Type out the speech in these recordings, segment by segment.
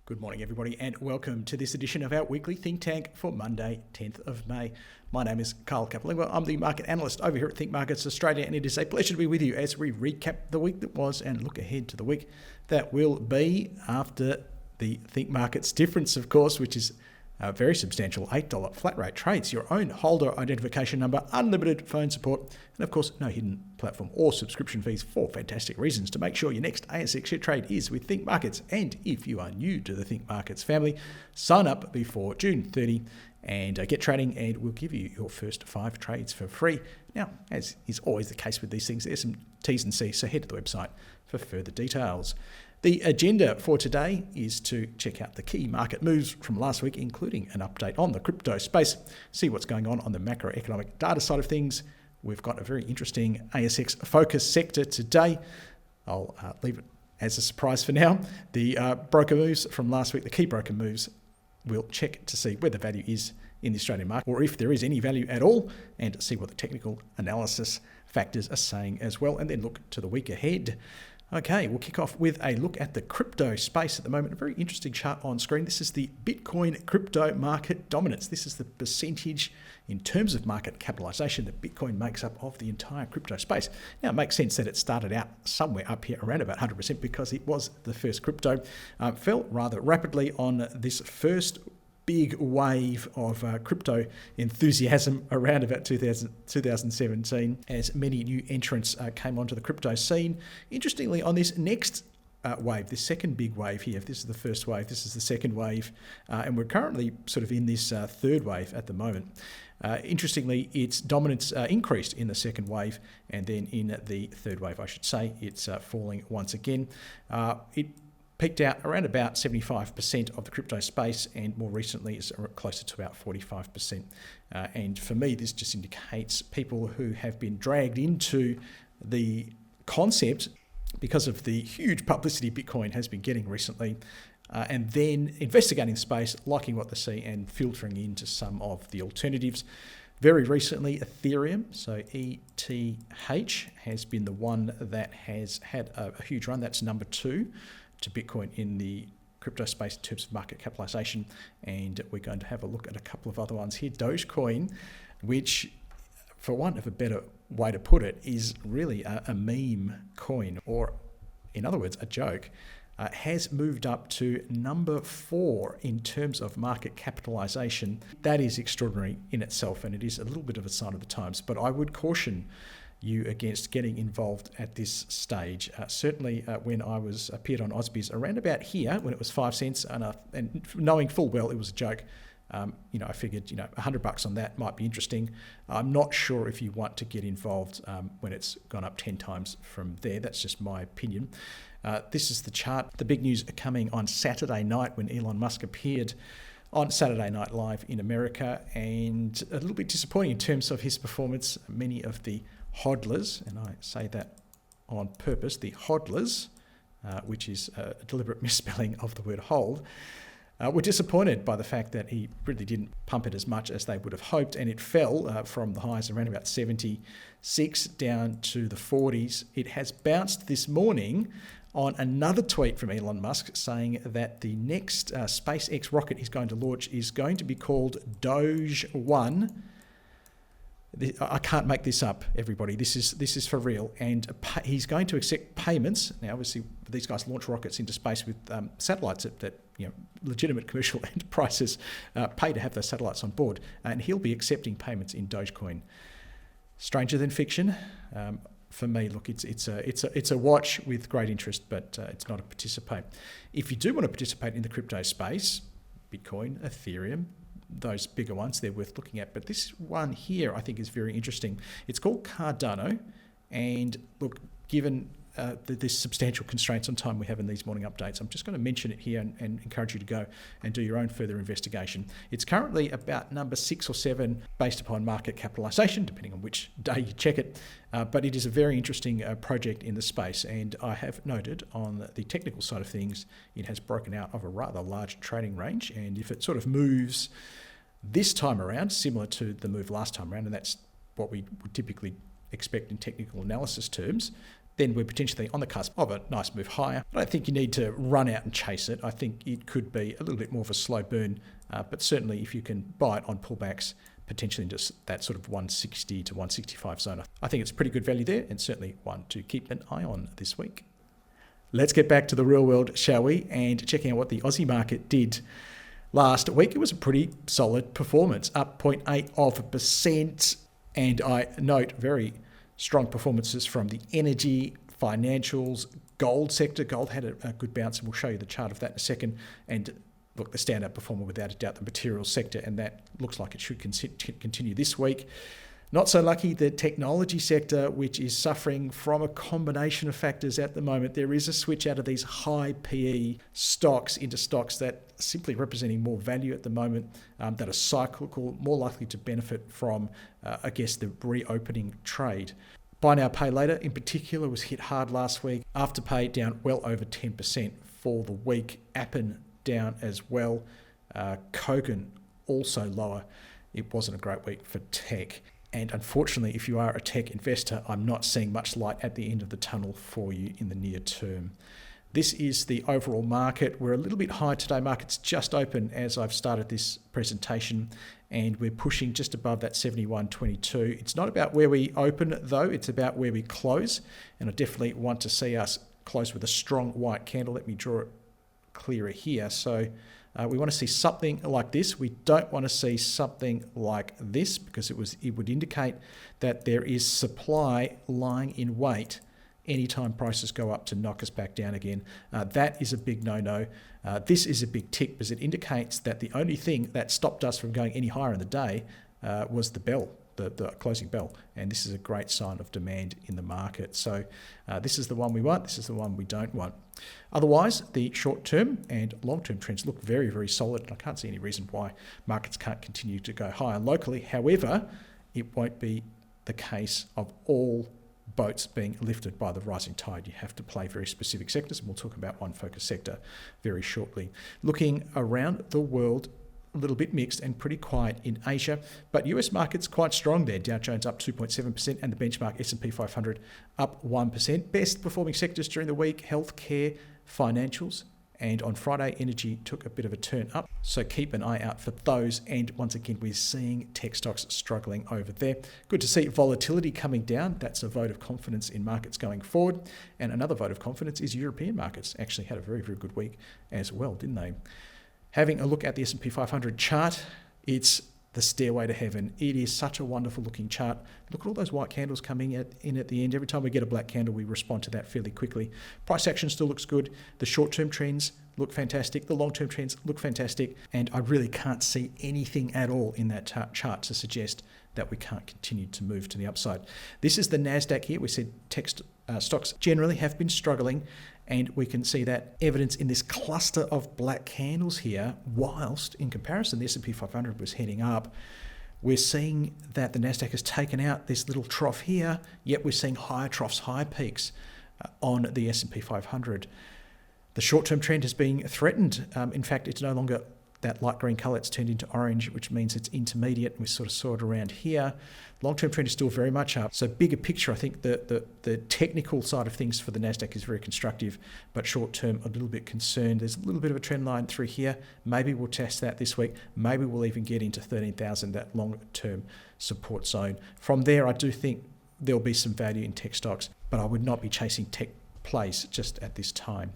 Good morning, everybody, and welcome to this edition of our Weekly Think Tank for Monday, 10th of May. My name is Carl Capelingua. I'm the market analyst over here at Think Markets Australia, and it is a pleasure to be with you as we recap the week that was and look ahead to the week that will be after the Think Markets difference, of course, which is a very substantial $8 flat rate trades, your own holder identification number, unlimited phone support, and of course, no hidden platform or subscription fees for fantastic reasons to make sure your next ASX share trade is with Think Markets. And if you are new to the Think Markets family, sign up before June 30 and get trading, and we'll give you your first 5 trades for free. Now, as is always the case with these things, there's some T's and C's, so head to the website for further details. The agenda for today is to check out the key market moves from last week, including an update on the crypto space, see what's going on the macroeconomic data side of things. We've got a very interesting ASX focus sector today. I'll leave it as a surprise for now. The broker moves from last week, the key broker moves, we'll check to see where the value is in the Australian market, or if there is any value at all, and see what the technical analysis factors are saying as well, and then look to the week ahead. Okay, we'll kick off with a look at the crypto space at the moment. A very interesting chart on screen. This is the Bitcoin crypto market dominance. This is the percentage in terms of market capitalization that Bitcoin makes up of the entire crypto space. Now, it makes sense that it started out somewhere up here around about 100% because it was the first crypto. Fell rather rapidly on this first big wave of crypto enthusiasm around about 2017 as many new entrants came onto the crypto scene. Interestingly, on this next wave, this second big wave here, if this is the first wave, this is the second wave, and we're currently sort of in this third wave at the moment. Interestingly, its dominance increased in the second wave, and then in the third wave, I should say, it's falling once again. It peaked out around about 75% of the crypto space, and more recently is closer to about 45%. And for me, this just indicates people who have been dragged into the concept because of the huge publicity Bitcoin has been getting recently, and then investigating the space, liking what they see, and filtering into some of the alternatives. Very recently, Ethereum, so ETH, has been the one that has had a huge run. That's number 2 to Bitcoin in the crypto space in terms of market capitalization, and we're going to have a look at a couple of other ones here. Dogecoin, which, for want of a better way to put it, is really a meme coin, or in other words, a joke, has moved up to number 4 in terms of market capitalization. That is extraordinary in itself, and it is a little bit of a sign of the times, but I would caution you against getting involved at this stage. Certainly when I appeared on Ausbiz around about here, when it was 5 cents, and knowing full well it was a joke, I figured, $100 on that might be interesting. I'm not sure if you want to get involved when it's gone up 10 times from there. That's just my opinion. This is the chart. The big news coming on Saturday night when Elon Musk appeared on Saturday Night Live in America, and a little bit disappointing in terms of his performance. Many of the hodlers, and I say that on purpose, the hodlers, which is a deliberate misspelling of the word hold, were disappointed by the fact that he really didn't pump it as much as they would have hoped, and it fell from the highs around about 76 down to the 40s. It has bounced this morning on another tweet from Elon Musk saying that the next SpaceX rocket he's going to launch is going to be called Doge 1. I can't make this up, everybody. This is for real, and he's going to accept payments. Now, obviously, these guys launch rockets into space with satellites that legitimate commercial enterprises pay to have those satellites on board, and he'll be accepting payments in Dogecoin. Stranger than fiction. For me, look, it's a watch with great interest, but it's not a participate. If you do want to participate in the crypto space, Bitcoin, Ethereum, those bigger ones, they're worth looking at. But this one here I think is very interesting. It's called Cardano, and look, given the substantial constraints on time we have in these morning updates, I'm just going to mention it here and encourage you to go and do your own further investigation. It's currently about number 6 or 7 based upon market capitalization, depending on which day you check it. But it is a very interesting project in the space, and I have noted on the technical side of things, it has broken out of a rather large trading range, and if it sort of moves this time around, similar to the move last time around, and that's what we would typically expect in technical analysis terms, then we're potentially on the cusp of a nice move higher. I don't think you need to run out and chase it. I think it could be a little bit more of a slow burn, but certainly if you can buy it on pullbacks, potentially into that sort of 160 to 165 zone, I think it's pretty good value there, and certainly one to keep an eye on this week. Let's get back to the real world, shall we? And checking out what the Aussie market did last week. It was a pretty solid performance, up 0.8%. And I note very strong performances from the energy, financials, gold sector. Gold had a good bounce, and we'll show you the chart of that in a second. And look, the standout performer without a doubt, the materials sector, and that looks like it should continue this week. Not so lucky the technology sector, which is suffering from a combination of factors at the moment. There is a switch out of these high PE stocks into stocks that are simply representing more value at the moment, that are cyclical, more likely to benefit from, the reopening trade. Buy now, pay later in particular was hit hard last week. Afterpay down well over 10% for the week. Appen down as well. Kogan also lower. It wasn't a great week for tech. And unfortunately, if you are a tech investor, I'm not seeing much light at the end of the tunnel for you in the near term. This is the overall market. We're a little bit high today. Market's just open as I've started this presentation, and we're pushing just above that 71.22. It's not about where we open, though. It's about where we close. And I definitely want to see us close with a strong white candle. Let me draw it clearer here. So we want to see something like this. We don't want to see something like this, because it would indicate that there is supply lying in wait anytime prices go up to knock us back down again. That is a big no-no. This is a big tick, because it indicates that the only thing that stopped us from going any higher in the day was the bell, the closing bell. And this is a great sign of demand in the market. So this is the one we want. This is the one we don't want. Otherwise, the short-term and long-term trends look very, very solid. And I can't see any reason why markets can't continue to go higher locally. However, it won't be the case of all boats being lifted by the rising tide. You have to play very specific sectors, and we'll talk about one focus sector very shortly. Looking around the world, a little bit mixed and pretty quiet in Asia, but US markets quite strong there. Dow Jones up 2.7% and the benchmark S&P 500 up 1%. Best performing sectors during the week: healthcare, financials, and on Friday, energy took a bit of a turn up. So keep an eye out for those. And once again, we're seeing tech stocks struggling over there. Good to see volatility coming down. That's a vote of confidence in markets going forward. And another vote of confidence is European markets actually had a very, very good week as well, didn't they? Having a look at the S&P 500 chart, it's the stairway to heaven. It is such a wonderful looking chart. Look at all those white candles coming in at the end. Every time we get a black candle, we respond to that fairly quickly. Price action still looks good. The short-term trends look fantastic. The long-term trends look fantastic. And I really can't see anything at all in that chart to suggest that we can't continue to move to the upside. This is the NASDAQ here. We said tech stocks generally have been struggling, and we can see that evidence in this cluster of black candles here, whilst in comparison the S&P 500 was heading up. We're seeing that the NASDAQ has taken out this little trough here, yet we're seeing higher troughs, higher peaks on the S&P 500. The short-term trend has been threatened. In fact, it's no longer that light green colour. It's turned into orange, which means it's intermediate. We sort of saw it around here. Long-term trend is still very much up. So bigger picture, I think the technical side of things for the NASDAQ is very constructive, but short-term a little bit concerned. There's a little bit of a trend line through here. Maybe we'll test that this week. Maybe we'll even get into 13,000, that long-term support zone. From there, I do think there'll be some value in tech stocks, but I would not be chasing tech plays just at this time.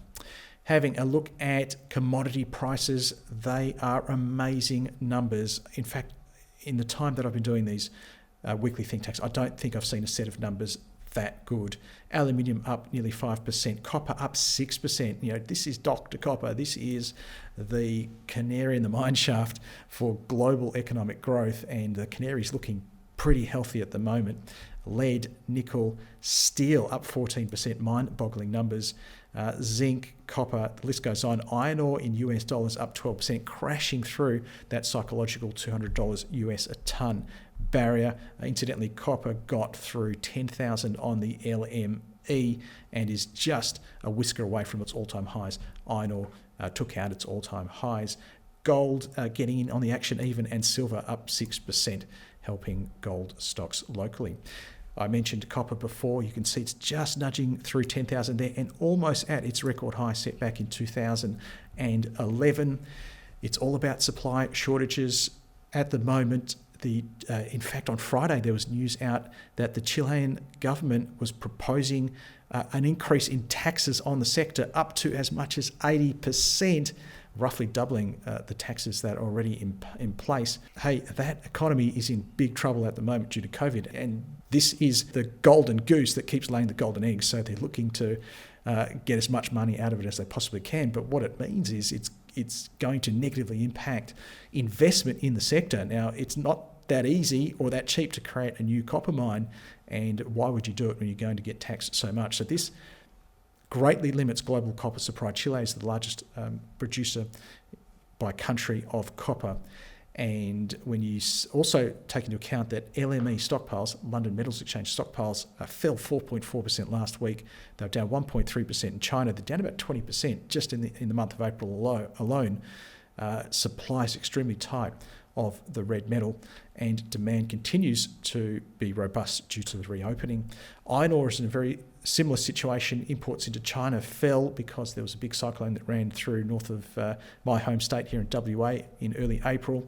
Having a look at commodity prices, they are amazing numbers. In fact, in the time that I've been doing these weekly think tanks, I don't think I've seen a set of numbers that good. Aluminium up nearly 5%, copper up 6%. This is Dr. Copper. This is the canary in the mine shaft for global economic growth, and the canary's looking pretty healthy at the moment. Lead, nickel, steel up 14%, mind-boggling numbers. Zinc, copper, the list goes on. Iron ore in US dollars up 12%, crashing through that psychological $200 US a ton barrier. Incidentally, copper got through 10,000 on the LME and is just a whisker away from its all-time highs. Iron ore took out its all-time highs. Gold getting in on the action even, and silver up 6%, helping gold stocks locally. I mentioned copper before. You can see it's just nudging through 10,000 there and almost at its record high set back in 2011. It's all about supply shortages at the moment. In fact, on Friday, there was news out that the Chilean government was proposing an increase in taxes on the sector up to as much as 80%, roughly doubling the taxes that are already in place. Hey, that economy is in big trouble at the moment due to COVID, and this is the golden goose that keeps laying the golden eggs. So they're looking to get as much money out of it as they possibly can. But what it means is it's going to negatively impact investment in the sector. Now, it's not that easy or that cheap to create a new copper mine, and why would you do it when you're going to get taxed so much? So this greatly limits global copper supply. Chile is the largest producer by country of copper. And when you also take into account that LME stockpiles, London Metals Exchange stockpiles, fell 4.4% last week. They were down 1.3% in China. They're down about 20% just in the month of April alone. Supply is extremely tight of the red metal, and demand continues to be robust due to the reopening. Iron ore is in a very similar situation. Imports into China fell because there was a big cyclone that ran through north of my home state here in WA in early April.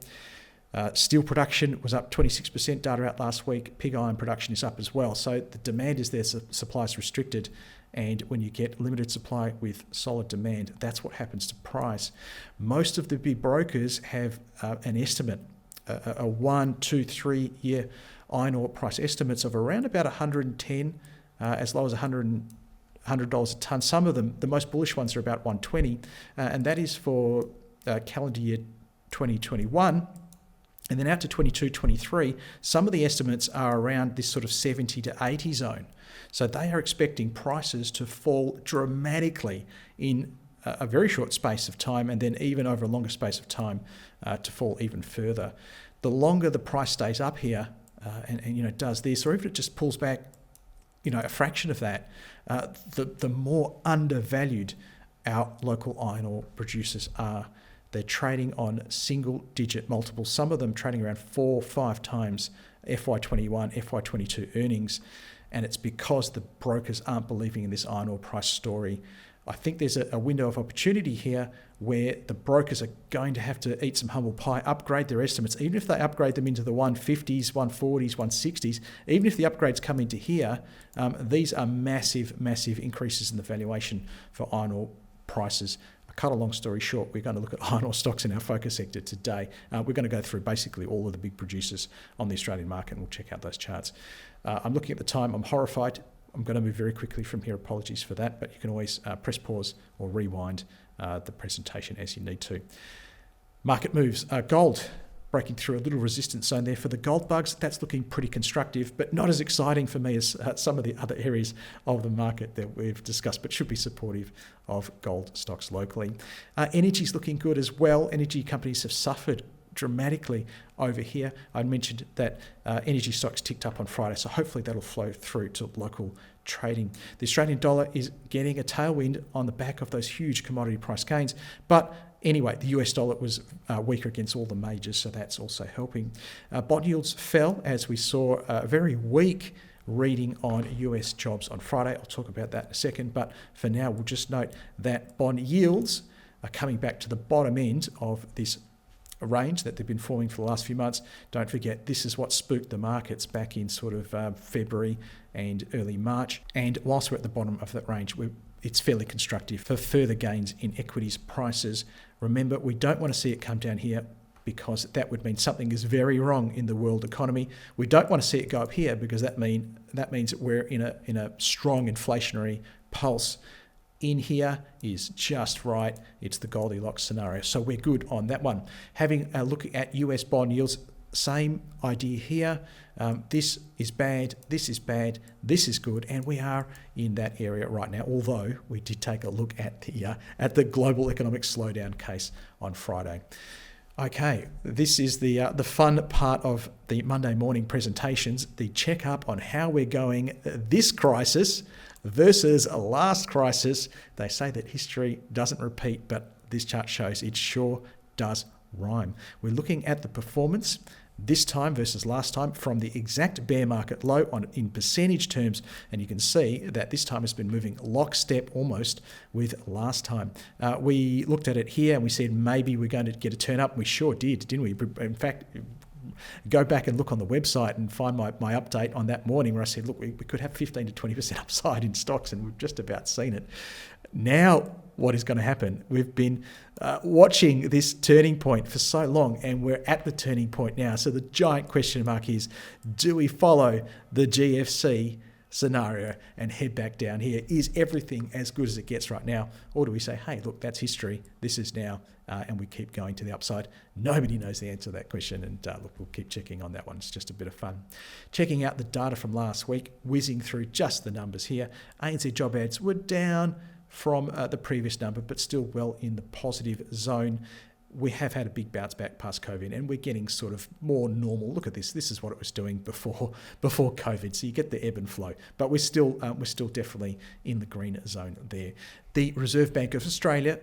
Steel production was up 26%, data out last week. Pig iron production is up as well. So the demand is there, supply is restricted. And when you get limited supply with solid demand, that's what happens to price. Most of the big brokers have an estimate, a 1, 2, 3 year iron ore price estimates of around about 110, as low as $100 a tonne. Some of them, the most bullish ones, are about 120, and that is for calendar year 2021. And then out to 22, 23, some of the estimates are around this sort of 70 to 80 zone. So they are expecting prices to fall dramatically in a very short space of time, and then even over a longer space of time to fall even further. The longer the price stays up here and does this, or even it just pulls back a fraction of that, the more undervalued our local iron ore producers are. They're trading on single-digit multiples, some of them trading around 4-5 times FY21, FY22 earnings, and it's because the brokers aren't believing in this iron ore price story. I think there's a window of opportunity here where the brokers are going to have to eat some humble pie, upgrade their estimates, even if they upgrade them into the 150s, 140s, 160s, even if the upgrades come into here, these are massive, massive increases in the valuation for iron ore prices. Cut a long story short, we're going to look at iron ore stocks in our focus sector today. We're going to go through basically all of the big producers on the Australian market, and we'll check out those charts. I'm looking at the time. I'm horrified. I'm going to move very quickly from here. Apologies for that, but you can always press pause or rewind the presentation as you need to. Market moves. Gold breaking through a little resistance zone there for the gold bugs. That's looking pretty constructive, but not as exciting for me as some of the other areas of the market that we've discussed, but should be supportive of gold stocks locally. Energy's looking good as well. Energy companies have suffered dramatically over here. I mentioned that energy stocks ticked up on Friday, so hopefully that'll flow through to local trading. The Australian dollar is getting a tailwind on the back of those huge commodity price gains, but anyway, the US dollar was weaker against all the majors, so that's also helping. Bond yields fell as we saw a very weak reading on US jobs on Friday. I'll talk about that in a second, but for now, we'll just note that bond yields are coming back to the bottom end of this range that they've been forming for the last few months. Don't forget, this is what spooked the markets back in sort of February and early March. And whilst we're at the bottom of that range, it's fairly constructive for further gains in equities prices. Remember, we don't want to see it come down here because that would mean something is very wrong in the world economy. We don't want to see it go up here because that means that we're in a strong inflationary pulse. In here is just right. It's the Goldilocks scenario. So we're good on that one. Having a look at US bond yields, same idea here. This is bad, this is bad, this is good, and we are in that area right now, although we did take a look at the global economic slowdown case on Friday. Okay, this is the fun part of the Monday morning presentations, the check-up on how we're going this crisis versus a last crisis. They say that history doesn't repeat, but this chart shows it sure does rhyme. We're looking at the performance this time versus last time from the exact bear market low in percentage terms, and you can see that this time has been moving lockstep almost with last time. We looked at it here and we said maybe we're going to get a turn up. We sure did, didn't we? In fact, go back and look on the website and find my update on that morning where I said, look, we could have 15 to 20% upside in stocks, and we've just about seen it. Now, what is going to happen? We've been watching this turning point for so long, and we're at the turning point now. So the giant question mark is, do we follow the GFC scenario and head back down here? Is everything as good as it gets right now? Or do we say, hey, look, that's history. This is now, and we keep going to the upside? Nobody knows the answer to that question, and look, we'll keep checking on that one. It's just a bit of fun. Checking out the data from last week, whizzing through just the numbers here. ANZ job ads were down from the previous number, but still well in the positive zone. We have had a big bounce back past COVID, and we're getting sort of more normal. Look at this. This is what it was doing before COVID. So you get the ebb and flow, but we're still definitely in the green zone there. The Reserve Bank of Australia,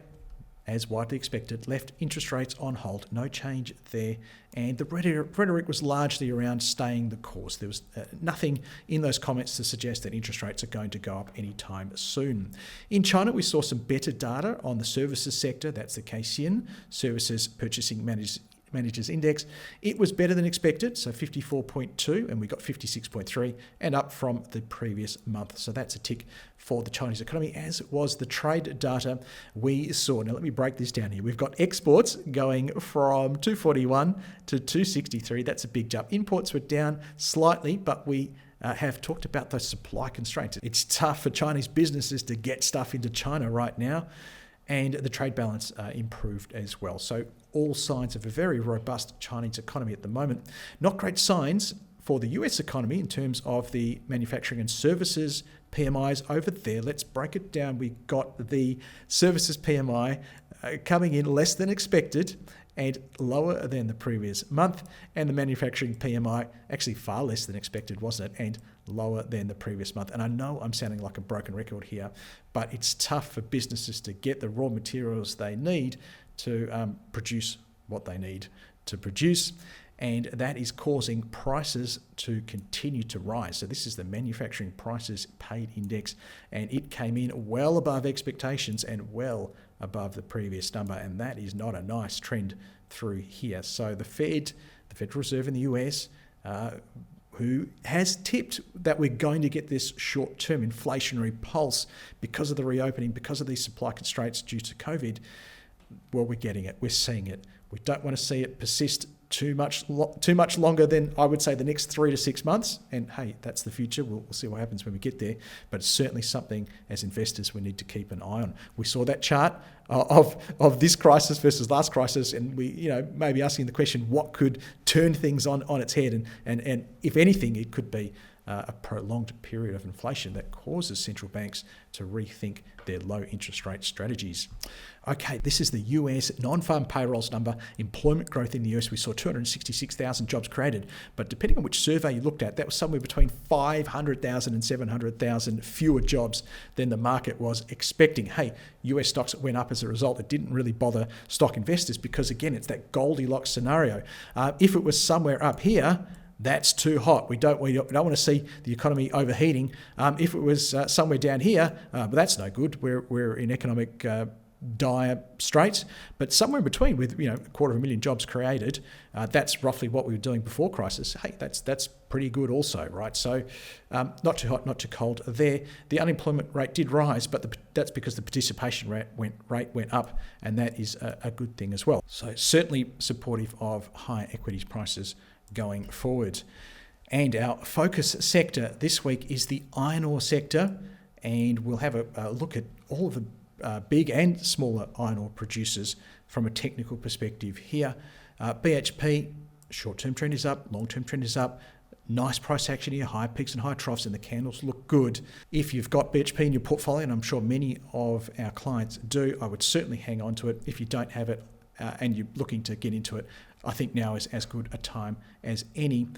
as widely expected, left interest rates on hold. No change there. And the rhetoric was largely around staying the course. There was nothing in those comments to suggest that interest rates are going to go up anytime soon. In China, we saw some better data on the services sector. That's the Caixin Services Purchasing Managers Index. It was better than expected, so 54.2, and we got 56.3, and up from the previous month. So that's a tick for the Chinese economy, as was the trade data we saw. Now let me break this down here. We've got exports going from 241 to 263. That's a big jump. Imports were down slightly, but we have talked about those supply constraints. It's tough for Chinese businesses to get stuff into China right now, and the trade balance improved as well. So all signs of a very robust Chinese economy at the moment. Not great signs for the US economy in terms of the manufacturing and services PMIs over there. Let's break it down. We got the services PMI coming in less than expected and lower than the previous month, and the manufacturing PMI actually far less than expected, wasn't it? And lower than the previous month. And I know I'm sounding like a broken record here, but it's tough for businesses to get the raw materials they need to produce what they need to produce, and that is causing prices to continue to rise. So this is the manufacturing prices paid index, and it came in well above expectations and well above the previous number, and that is not a nice trend through here. So the Federal Reserve in the US, who has tipped that we're going to get this short-term inflationary pulse because of the reopening, because of these supply constraints due to COVID, well, we're getting it. We're seeing it. We don't want to see it persist too much longer than, I would say, the next 3 to 6 months. And hey, that's the future. We'll see what happens when we get there. But it's certainly something as investors we need to keep an eye on. We saw that chart of this crisis versus last crisis, and we maybe asking the question, what could turn things on its head? And if anything, it could be a prolonged period of inflation that causes central banks to rethink their low interest rate strategies. Okay, this is the US non-farm payrolls number. Employment growth in the US, we saw 266,000 jobs created, but depending on which survey you looked at, that was somewhere between 500,000 and 700,000 fewer jobs than the market was expecting. Hey, US stocks went up as a result. It didn't really bother stock investors because, again, it's that Goldilocks scenario. If it was somewhere up here, that's too hot. We don't want to see the economy overheating. If it was somewhere down here, but that's no good. We're in economic dire straits. But somewhere in between, with 250,000 jobs created, that's roughly what we were doing before crisis. Hey, that's pretty good also, right? So not too hot, not too cold there. The unemployment rate did rise, but that's because the participation rate went up, and that is a good thing as well. So certainly supportive of higher equities prices going forward. And our focus sector this week is the iron ore sector, and we'll have a look at all of the big and smaller iron ore producers from a technical perspective here. BHP, short-term trend is up, long-term trend is up. Nice price action here, high peaks and high troughs, and the candles look good. If you've got BHP in your portfolio, and I'm sure many of our clients do, I would certainly hang on to it. If you don't have it and you're looking to get into it, I think now is as good a time as any.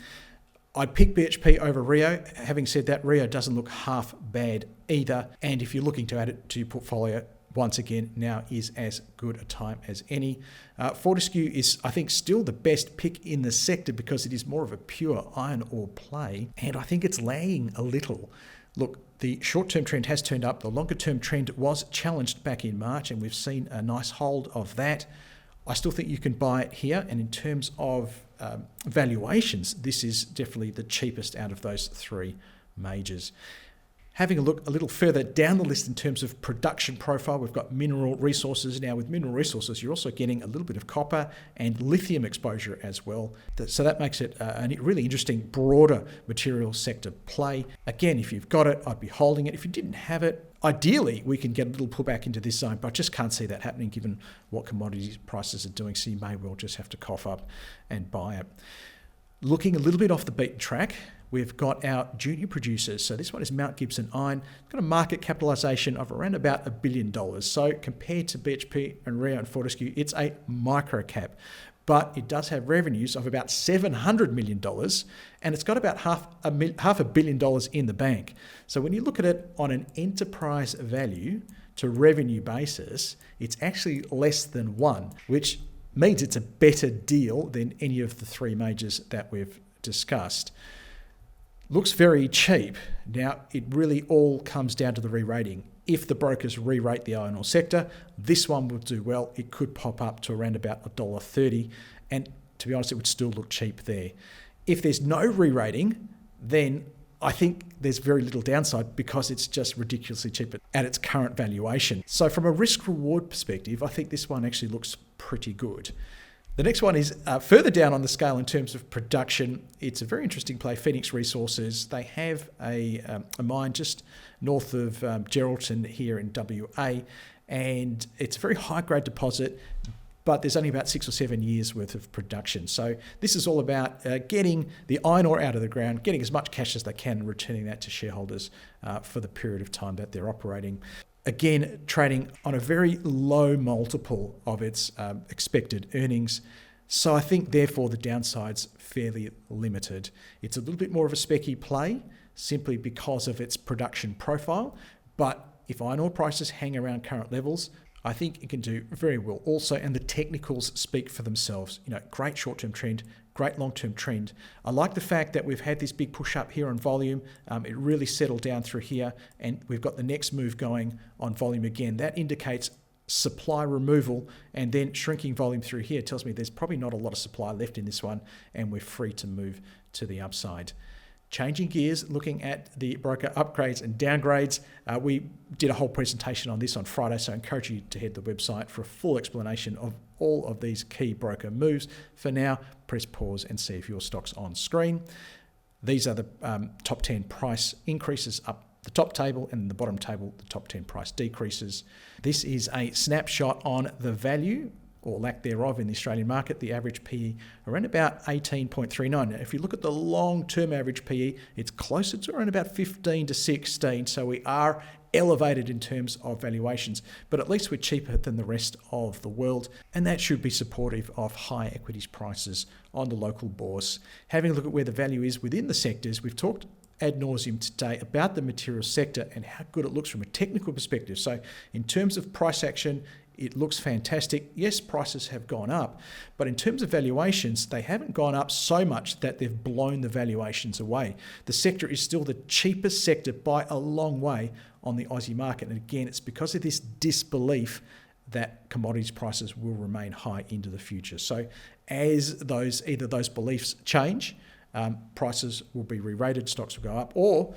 I'd pick BHP over Rio. Having said that, Rio doesn't look half bad either. And if you're looking to add it to your portfolio, once again, now is as good a time as any. Fortescue is, I think, still the best pick in the sector because it is more of a pure iron ore play, and I think it's lagging a little. Look, the short-term trend has turned up. The longer-term trend was challenged back in March, and we've seen a nice hold of that. I still think you can buy it here, and in terms of valuations, this is definitely the cheapest out of those three majors. Having a look a little further down the list in terms of production profile, we've got mineral resources. Now with mineral resources, you're also getting a little bit of copper and lithium exposure as well. So that makes it a really interesting, broader material sector play. Again, if you've got it, I'd be holding it. If you didn't have it, ideally, we can get a little pullback into this zone, but I just can't see that happening given what commodity prices are doing. So you may well just have to cough up and buy it. Looking a little bit off the beaten track, we've got our junior producers. So this one is Mount Gibson Iron. It's got a market capitalisation of around about $1 billion. So compared to BHP and Rio and Fortescue, it's a micro cap. But it does have revenues of about $700 million, and it's got about half a $1 billion in the bank. So when you look at it on an enterprise value to revenue basis, it's actually less than 1, which means it's a better deal than any of the three majors that we've discussed. Looks very cheap. Now, it really all comes down to the re-rating. If the brokers re-rate the iron ore sector, this one will do well. It could pop up to around about $1.30, and to be honest, it would still look cheap there. If there's no re-rating, then I think there's very little downside because it's just ridiculously cheap at its current valuation. So from a risk-reward perspective, I think this one actually looks pretty good. The next one is further down on the scale in terms of production. It's a very interesting play, Fenix Resources. They have a mine just north of Geraldton here in WA, and it's a very high-grade deposit, but there's only about 6 or 7 years worth of production. So this is all about getting the iron ore out of the ground, getting as much cash as they can, and returning that to shareholders for the period of time that they're operating. Again, trading on a very low multiple of its expected earnings. So I think, therefore, the downside's fairly limited. It's a little bit more of a specky play simply because of its production profile. But if iron ore prices hang around current levels, I think it can do very well also. And the technicals speak for themselves. Great short-term trend, great long-term trend. I like the fact that we've had this big push up here on volume. It really settled down through here, and we've got the next move going on volume again. That indicates supply removal, and then shrinking volume through here tells me there's probably not a lot of supply left in this one, and we're free to move to the upside. Changing gears, looking at the broker upgrades and downgrades. We did a whole presentation on this on Friday, so I encourage you to head to the website for a full explanation of all of these key broker moves. For now, press pause and see if your stock's on screen. These are the top 10 price increases up the top table, and in the bottom table, the top 10 price decreases. This is a snapshot on the value or lack thereof in the Australian market. The average PE around about 18.39. Now, if you look at the long-term average PE, it's closer to around about 15 to 16. So we are elevated in terms of valuations, but at least we're cheaper than the rest of the world, and that should be supportive of high equities prices on the local bourse. Having a look at where the value is within the sectors, we've talked ad nauseum today about the material sector and how good it looks from a technical perspective. So in terms of price action, it looks fantastic. Yes, prices have gone up, but in terms of valuations, they haven't gone up so much that they've blown the valuations away. The sector is still the cheapest sector by a long way on the Aussie market. And again, it's because of this disbelief that commodities prices will remain high into the future. So as either those beliefs change, prices will be re-rated, stocks will go up, or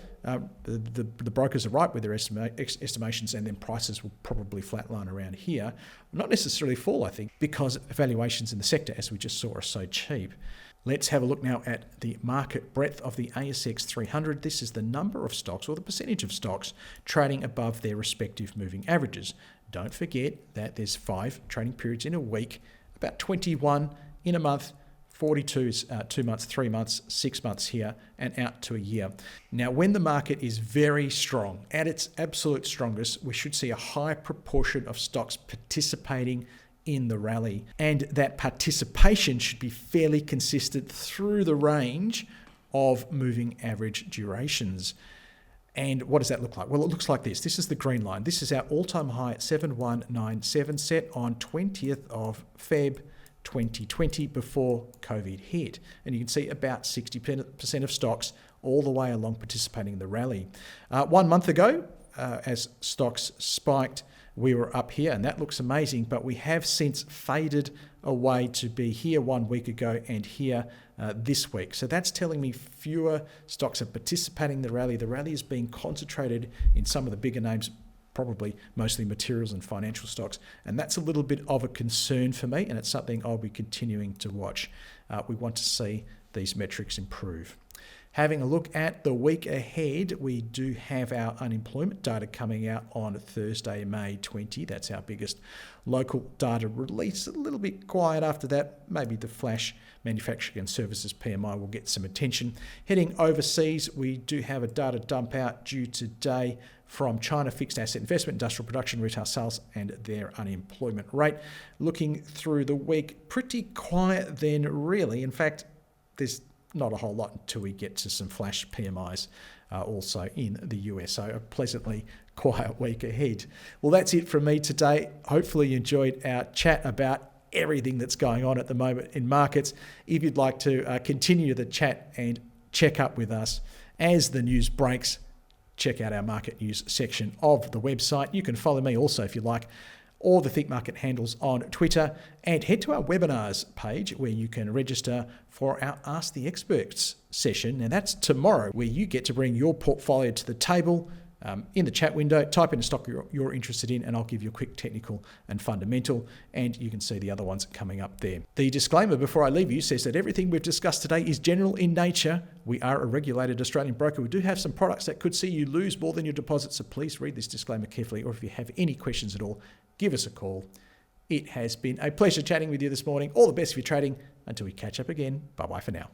the brokers are right with their estimations, and then prices will probably flatline around here. Not necessarily fall, I think, because valuations in the sector, as we just saw, are so cheap. Let's have a look now at the market breadth of the ASX 300. This is the number of stocks, or the percentage of stocks, trading above their respective moving averages. Don't forget that there's 5 trading periods in a week, about 21 in a month, 42 is 2 months, 3 months, 6 months here, and out to a year. Now, when the market is very strong, at its absolute strongest, we should see a high proportion of stocks participating in the rally. And that participation should be fairly consistent through the range of moving average durations. And what does that look like? Well, it looks like this. This is the green line. This is our all-time high at 7197 set on 20th of Feb 2020 before COVID hit. And you can see about 60% of stocks all the way along participating in the rally. 1 month ago, as stocks spiked, we were up here, and that looks amazing, but we have since faded away to be here 1 week ago and here this week. So that's telling me fewer stocks are participating in the rally. The rally is being concentrated in some of the bigger names, probably mostly materials and financial stocks, and that's a little bit of a concern for me, and it's something I'll be continuing to watch. We want to see these metrics improve. Having a look at the week ahead, we do have our unemployment data coming out on Thursday, May 20. That's our biggest local data release. A little bit quiet after that. Maybe the flash manufacturing and services PMI will get some attention. Heading overseas, we do have a data dump out due today from China, fixed asset investment, industrial production, retail sales, and their unemployment rate. Looking through the week, pretty quiet then, really. In fact, there's not a whole lot until we get to some flash PMIs also in the US. So a pleasantly quiet week ahead. Well, that's it from me today. Hopefully you enjoyed our chat about everything that's going on at the moment in markets. If you'd like to continue the chat and check up with us as the news breaks, check out our market news section of the website. You can follow me also if you like, or the Think Market handles on Twitter, and head to our webinars page where you can register for our Ask the Experts session. And that's tomorrow, where you get to bring your portfolio to the table in the chat window, type in a stock you're interested in, and I'll give you a quick technical and fundamental, and you can see the other ones coming up there. The disclaimer before I leave you says that everything we've discussed today is general in nature. We are a regulated Australian broker. We do have some products that could see you lose more than your deposit, so please read this disclaimer carefully, or if you have any questions at all, give us a call. It has been a pleasure chatting with you this morning. All the best for your trading. Until we catch up again, bye-bye for now.